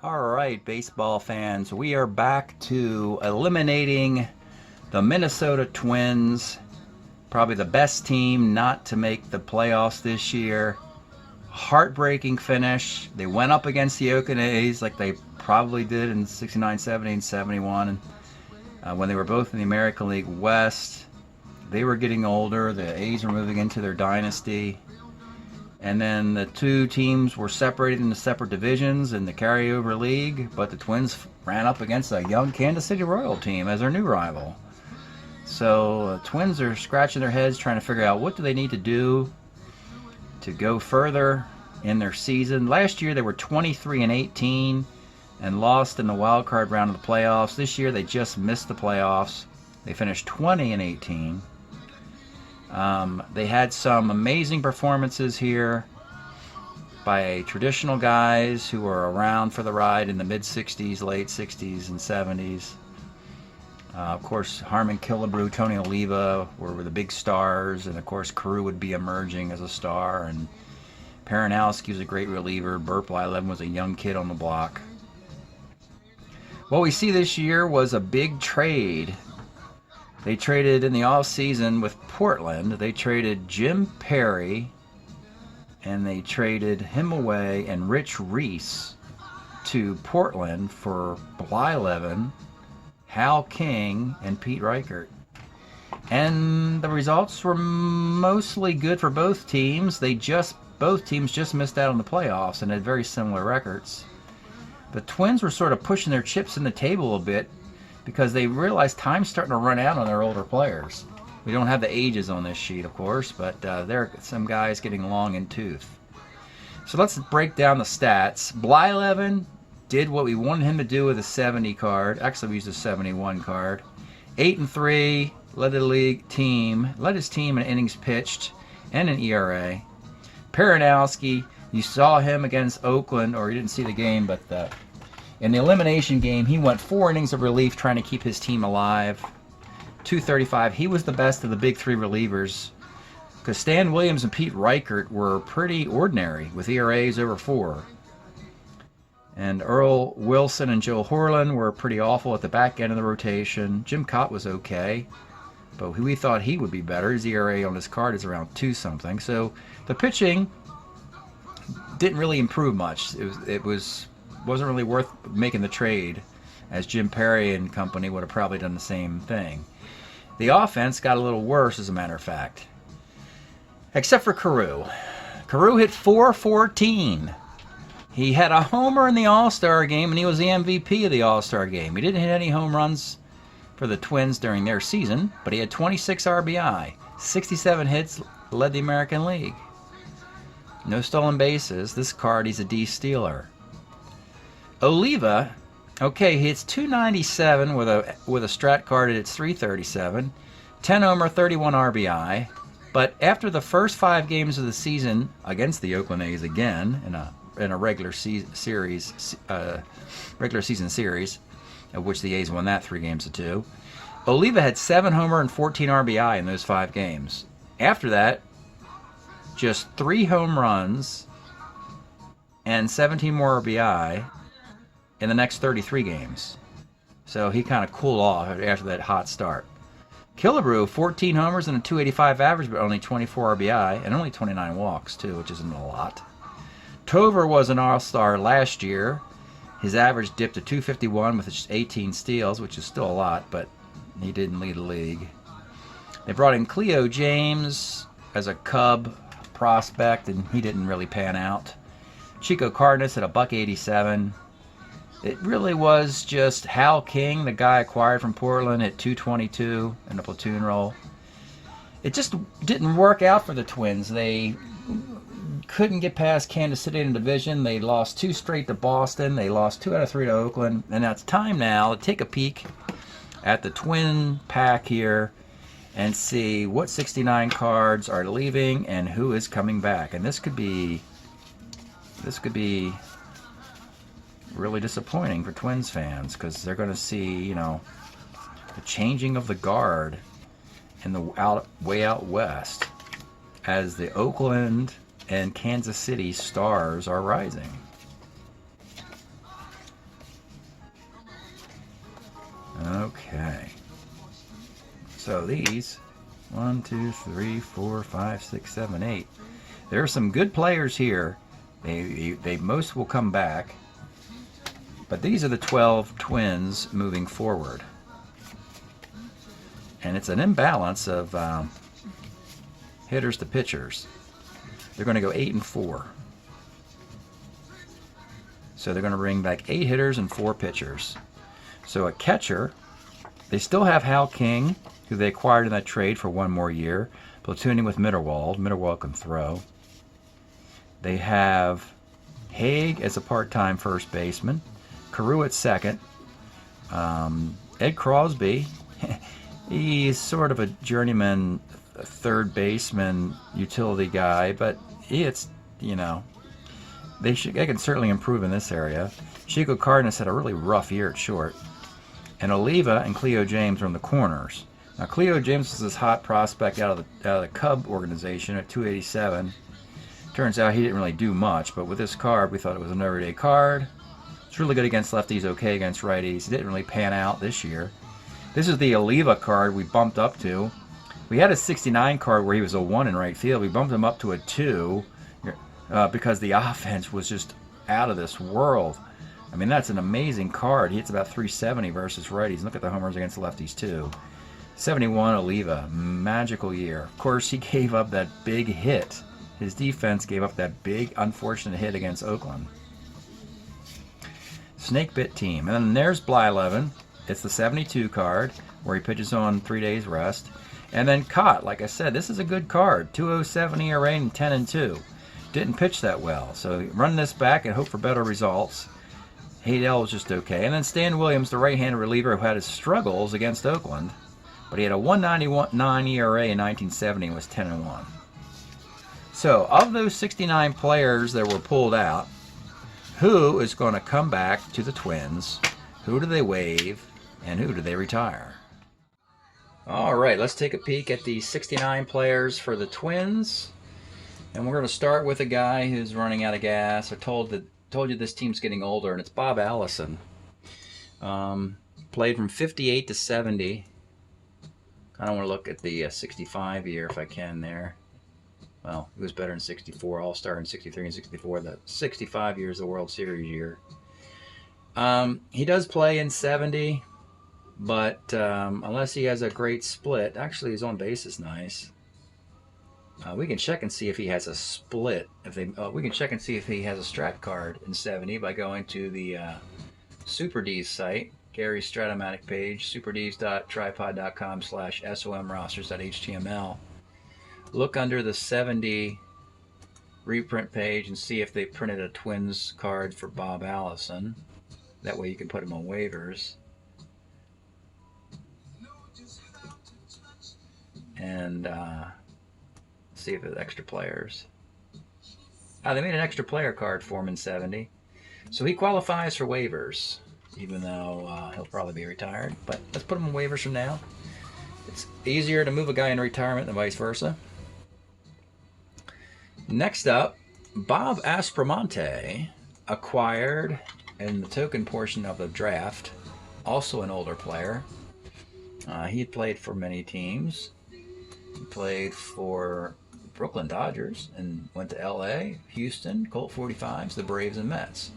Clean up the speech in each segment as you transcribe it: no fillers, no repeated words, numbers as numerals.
All right, baseball fans, we are back to eliminating the Minnesota Twins, probably the best team not to make the playoffs this year. Heartbreaking finish. They went up against the Oakland A's like they probably did in 69, 70, and 71 when they were both in the American League West. They were getting older. The A's were moving into their dynasty. And then the two teams were separated into separate divisions in the carryover league, but the Twins ran up against a young Kansas City Royal team as their new rival. So the Twins are scratching their heads trying to figure out what do they need to do to go further in their season. Last year they were 23-18 and lost in the wild card round of the playoffs. This year they just missed the playoffs. They finished 20-18. They had some amazing performances here by traditional guys who were around for the ride in the mid-60s, late 60s, and 70s. Of course, Harmon Killebrew, Tony Oliva were the big stars, and of course, Carew would be emerging as a star, and Paranowski was a great reliever. Burt Blyleven was a young kid on the block. What we see this year was a big trade. They traded in the offseason with Portland. They traded Jim Perry, and they traded him away and Rich Reese to Portland for Blyleven, Hal King, and Pete Reichert. And the results were mostly good for both teams. Both teams just missed out on the playoffs and had very similar records. The Twins were sort of pushing their chips in the table a bit because they realized time's starting to run out on their older players. We don't have the ages on this sheet, of course, but there are some guys getting long in tooth. So let's break down the stats. Blyleven did what we wanted him to do with a 70 card. Actually, we used a 71 card. 8-3, led his team in innings pitched and an ERA. Paranowski, you saw him against Oakland, or you didn't see the game, but in the elimination game, he went 4 innings of relief trying to keep his team alive. 235. He was the best of the big three relievers because Stan Williams and Pete Reichert were pretty ordinary with ERAs over 4. And Earl Wilson and Joe Horland were pretty awful at the back end of the rotation. Jim Cott was okay, but we thought he would be better. His ERA on his card is around 2-something. So the pitching didn't really improve much. It wasn't really worth making the trade, as Jim Perry and company would have probably done the same thing. The offense got a little worse, as a matter of fact, except for Carew. Carew hit .414. He had a homer in the All-Star game, and he was the MVP of the All-Star game. He didn't hit any home runs for the Twins during their season, but he had 26 RBI, 67 hits, led the American League. No stolen bases. This card, he's a D-stealer. Oliva, okay, he hits .297 with a Strat card at its .337, 10 homer, 31 RBI. But after the first 5 games of the season against the Oakland A's again in a regular season series, of which the A's won that 3-2, Oliva had 7 homer and 14 RBI in those 5 games. After that, just 3 home runs and 17 more RBI in the next 33 games. So he kind of cooled off after that hot start. Killebrew, 14 homers and a .285 average, but only 24 RBI and only 29 walks, too, which isn't a lot. Tovar was an all-star last year. His average dipped to .251 with just 18 steals, which is still a lot, but he didn't lead the league. They brought in Cleo James as a Cub prospect, and he didn't really pan out. Chico Cardenas at a .187. It really was just Hal King, the guy acquired from Portland, at .222 in the platoon role. It just didn't work out for the Twins. They couldn't get past Kansas City in the division. They lost 2 straight to Boston. They lost 2 out of 3 to Oakland. And now it's time now to take a peek at the Twin pack here and see what 69 cards are leaving and who is coming back. And this could be really disappointing for Twins fans, because they're going to see, the changing of the guard in the way out west as the Oakland and Kansas City stars are rising. Okay. So these, 1, 2, 3, 4, 5, 6, 7, 8. There are some good players here. They most will come back. But these are the 12 Twins moving forward. And it's an imbalance of hitters to pitchers. They're going to go 8 and 4. So they're going to bring back 8 hitters and 4 pitchers. So a catcher, they still have Hal King, who they acquired in that trade for 1 more year, platooning with Mitterwald. Mitterwald can throw. They have Haig as a part-time first baseman, Carew at second, Ed Crosby. He's sort of a journeyman third baseman utility guy, but it's, you know, they can certainly improve in this area. Chico Cardenas had a really rough year at short. And Oliva and Cleo James are in the corners. Now, Cleo James was this hot prospect out of the Cub organization at 287. Turns out he didn't really do much, but with this card, we thought it was an everyday card. It's really good against lefties, okay against righties. It didn't really pan out this year. This is the Oliva card we bumped up to. We had a 69 card where he was a 1 in right field. We bumped him up to a 2 because the offense was just out of this world. I mean, that's an amazing card. He hits about 370 versus righties. Look at the homers against lefties, too. 71 Oliva, magical year. Of course, he gave up that big hit. His defense gave up that big, unfortunate hit against Oakland. Snake bit team. And then there's Blyleven. It's the 72 card where he pitches on 3 days rest. And then Cott, like I said, this is a good card. 207 ERA and 10 and 2. Didn't pitch that well. So run this back and hope for better results. Haydel was just okay. And then Stan Williams, the right-handed reliever who had his struggles against Oakland. But he had a 1.99 ERA in 1970 and was 10 and 1. So of those 69 players that were pulled out, who is going to come back to the Twins? Who do they waive? And who do they retire? All right, let's take a peek at the 69 players for the Twins. And we're going to start with a guy who's running out of gas. I told you this team's getting older, and it's Bob Allison. Played from 58 to 70. I don't want to look at the 65 year if I can there. Well, he was better in 64, All-Star in 63 and 64. The 65 year is the World Series year. He does play in 70, but unless he has a great split, actually his on base is nice. We can check and see if he has a split. We can check and see if he has a Strat card in 70 by going to the Super D's site, Gary's Strat-O-Matic page, superds.tripod.com/somrosters.html. Look under the 70 reprint page and see if they printed a Twins card for Bob Allison. That way you can put him on waivers. And see if there's extra players. They made an extra player card for him in 70. So he qualifies for waivers, even though he'll probably be retired. But let's put him on waivers from now. It's easier to move a guy in retirement than vice versa. Next up, Bob Aspramante, acquired in the token portion of the draft, also an older player. He had played for many teams. He played for Brooklyn Dodgers and went to LA, Houston, Colt 45s, the Braves, and Mets.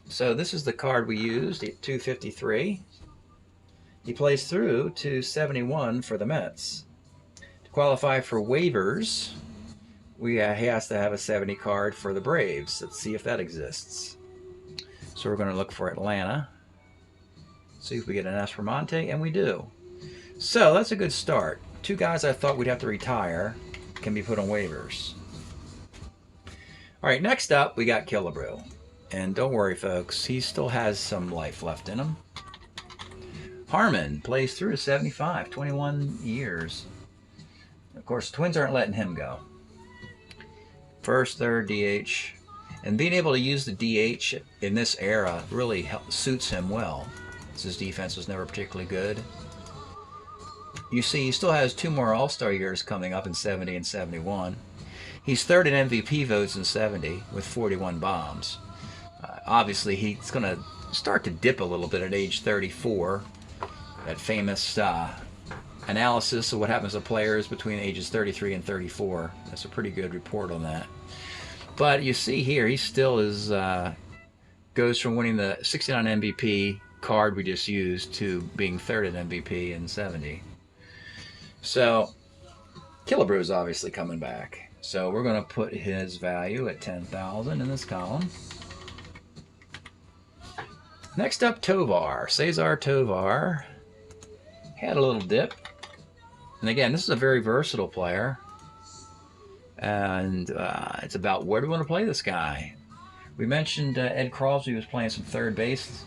So this is the card we used at 253. He plays through to 71 for the Mets. To qualify for waivers, he has to have a 70 card for the Braves. Let's see if that exists. So we're going to look for Atlanta. See if we get an Aspramante, and we do. So that's a good start. 2 guys I thought we'd have to retire can be put on waivers. All right, next up we got Killebrew. And don't worry, folks, he still has some life left in him. Harmon plays through to 75, 21 years. Of course, the Twins aren't letting him go. First, third, DH. And being able to use the DH in this era really suits him well, since his defense was never particularly good. You see, he still has 2 more All-Star years coming up in 70 and 71. He's third in MVP votes in 70 with 41 bombs. Obviously, he's going to start to dip a little bit at age 34. that famous analysis of what happens to players between ages 33 and 34. That's a pretty good report on that. But you see here, he still is goes from winning the 69 MVP card we just used to being third at MVP in 70. So Brew is obviously coming back. So we're going to put his value at 10,000 in this column. Next up, Tovar. Cesar Tovar had a little dip. And again, this is a very versatile player. And it's about where do we want to play this guy. We mentioned Ed Crosby was playing some third base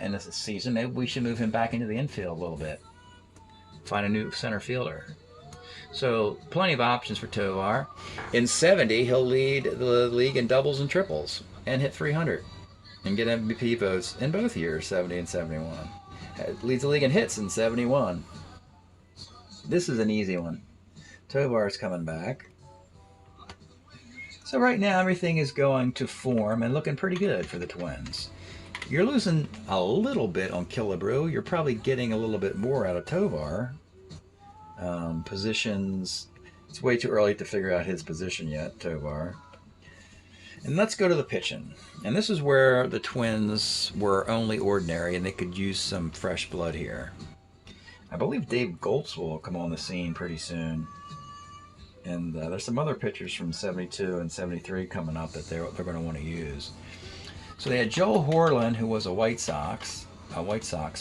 in this season. Maybe we should move him back into the infield a little bit. Find a new center fielder. So plenty of options for Tovar. In 70, he'll lead the league in doubles and triples and hit 300 and get MVP votes in both years, 70 and 71. Leads the league in hits in 71. This is an easy one. Tovar's coming back. So right now everything is going to form and looking pretty good for the Twins. You're losing a little bit on Brew. You're probably getting a little bit more out of Tovar. Positions, it's way too early to figure out his position yet, Tovar. And let's go to the pitching. And this is where the Twins were only ordinary and they could use some fresh blood here. I believe Dave Goltz will come on the scene pretty soon. And there's some other pitchers from 72 and 73 coming up that they're going to want to use. So they had Joe Horland, who was a White Sox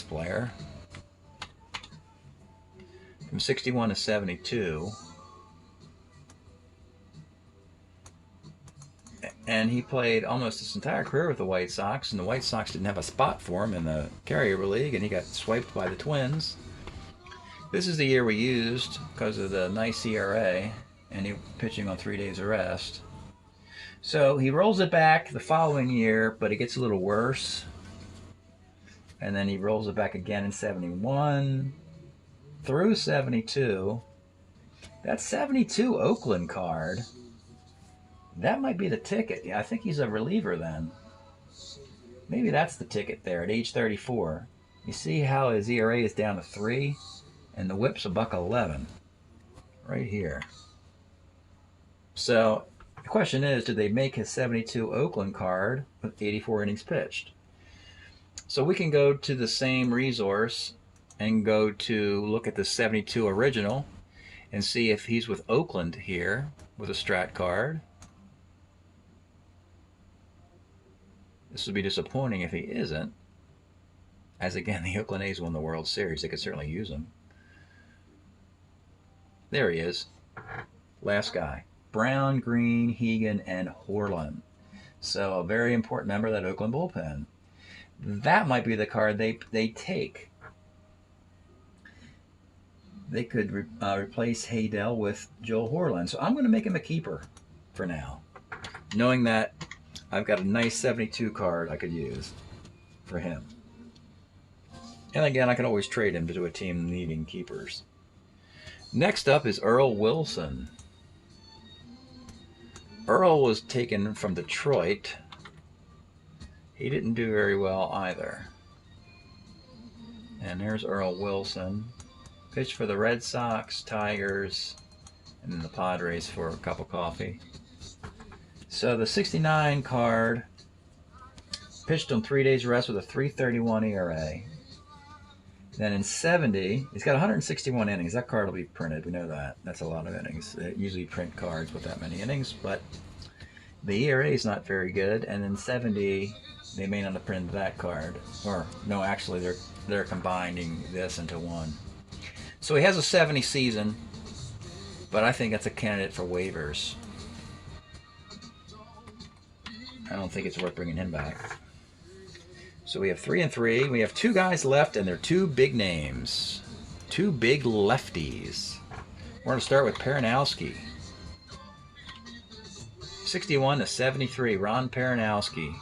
player, from 61 to 72. And he played almost his entire career with the White Sox, and the White Sox didn't have a spot for him in the carryover league, and he got swiped by the Twins. This is the year we used because of the nice ERA, and he pitching on 3 days of rest. So he rolls it back the following year, but it gets a little worse. And then he rolls it back again in 71 through 72. That 72 Oakland card, that might be the ticket. Yeah, I think he's a reliever then. Maybe that's the ticket there at age 34. You see how his ERA is down to 3, and the whip's $1.11 right here. So the question is, did they make his 72 Oakland card with 84 innings pitched? So we can go to the same resource and go to look at the 72 original and see if he's with Oakland here with a Strat card. This would be disappointing if he isn't, as again the Oakland A's won the World Series. They could certainly use him. There he is. Last guy. Brown, Green, Hegan, and Horland. So a very important member of that Oakland bullpen. That might be the card they take. They could replace Haydel with Joel Horland. So I'm going to make him a keeper for now, knowing that I've got a nice 72 card I could use for him. And again, I can always trade him to do a team needing keepers. Next up is Earl Wilson. Earl was taken from Detroit. He didn't do very well either. And there's Earl Wilson. Pitched for the Red Sox, Tigers, and then the Padres for a cup of coffee. So the 69 card, pitched on 3 days rest with a 3.31 ERA. Then in 70, he's got 161 innings. That card will be printed. We know that. That's a lot of innings. They usually print cards with that many innings, but the ERA is not very good. And in 70, they may not have printed that card. Or, no, actually, they're combining this into one. So he has a 70 season, but I think that's a candidate for waivers. I don't think it's worth bringing him back. So we have 3 and 3. We have 2 guys left, and they're 2 big names. 2 big lefties. We're going to start with Paranowski. 61 to 73, Ron Paranowski.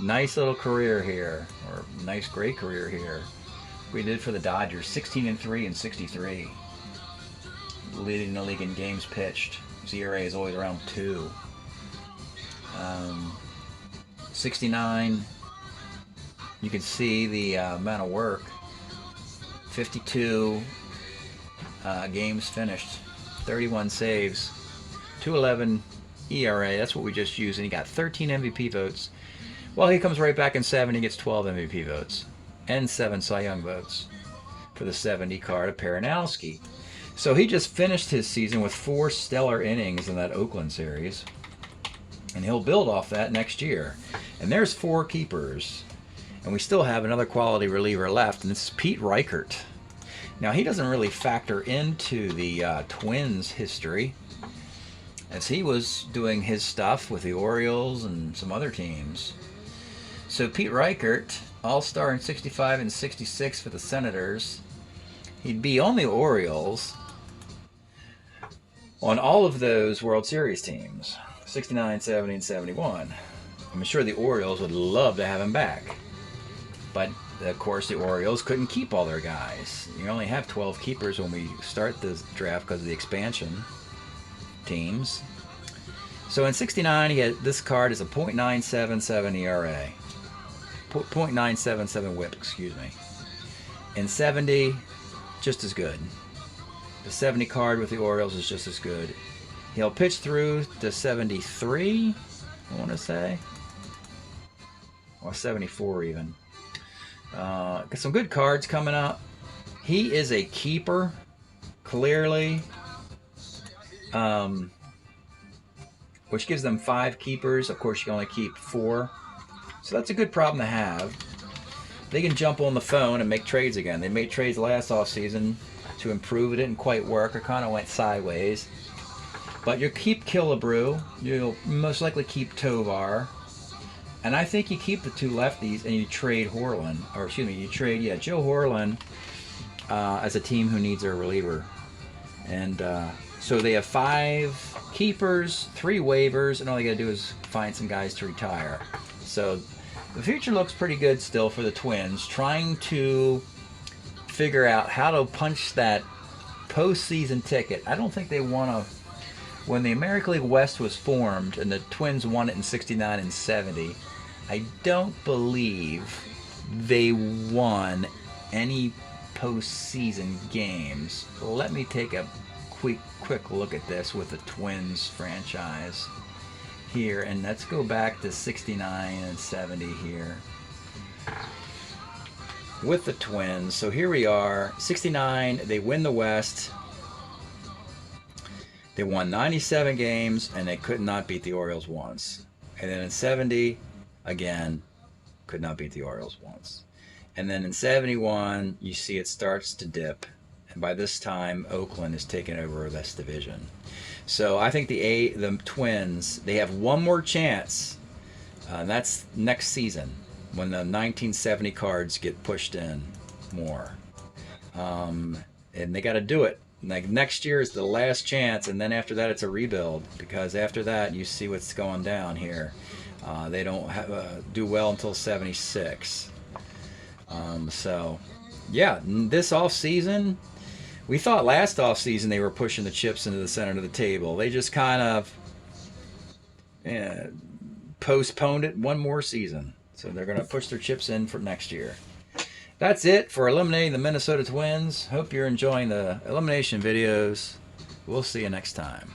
Nice little career here, or nice great career here. We did for the Dodgers, 16 and 3 and 63. Leading the league in games pitched. His ERA is always around 2. 69. You can see the amount of work 52 games finished, 31 saves, 2.11 ERA. That's what we just used, and he got 13 MVP votes. Well, he comes right back in 7. He gets 12 MVP votes and 7 Cy Young votes for the 70 card of Paranowski. So he just finished his season with 4 stellar innings in that Oakland series, and he'll build off that next year. And there's 4 keepers, and we still have another quality reliever left, and this is Pete Reichert. Now, he doesn't really factor into the Twins' history, as he was doing his stuff with the Orioles and some other teams. So Pete Reichert, all-star in 65 and 66 for the Senators. He'd be on the Orioles on all of those World Series teams, 69, 70, and 71. I'm sure the Orioles would love to have him back. But, of course, the Orioles couldn't keep all their guys. You only have 12 keepers when we start the draft because of the expansion teams. So in 69, he had this card is a .977 ERA. .977 whip, excuse me. In 70, just as good. The 70 card with the Orioles is just as good. He'll pitch through to 73, I want to say. Or 74 even. Got some good cards coming up. He is a keeper, clearly. Which gives them 5 keepers. Of course, you can only keep 4. So that's a good problem to have. They can jump on the phone and make trades again. They made trades last offseason to improve. It didn't quite work. It kind of went sideways. But you keep Brew. You'll most likely keep Tovar. And I think you keep the 2 lefties and you trade Horland. Or excuse me, you trade, Joe Horland as a team who needs a reliever. And so they have 5 keepers, 3 waivers, and all they got to do is find some guys to retire. So the future looks pretty good still for the Twins, trying to figure out how to punch that postseason ticket. I don't think they want to. When the American League West was formed and the Twins won it in 69 and 70, I don't believe they won any postseason games. Let me take a quick look at this with the Twins franchise here, and let's go back to 69 and 70 here with the Twins. So here we are, 69, they win the West. They won 97 games, and they could not beat the Orioles once. And then in 70, again, could not beat the Orioles once. And then in 71, you see it starts to dip. And by this time, Oakland is taking over this division. So I think the Twins, they have one more chance. And that's next season when the 1970 cards get pushed in more. And they got to do it. Like next year is the last chance, and then after that it's a rebuild, because after that you see what's going down here. They don't do well until 76. So yeah, this off season, we thought last off season they were pushing the chips into the center of the table. They just kind of postponed it one more season, so they're going to push their chips in for next year. That's it for eliminating the Minnesota Twins. Hope you're enjoying the elimination videos. We'll see you next time.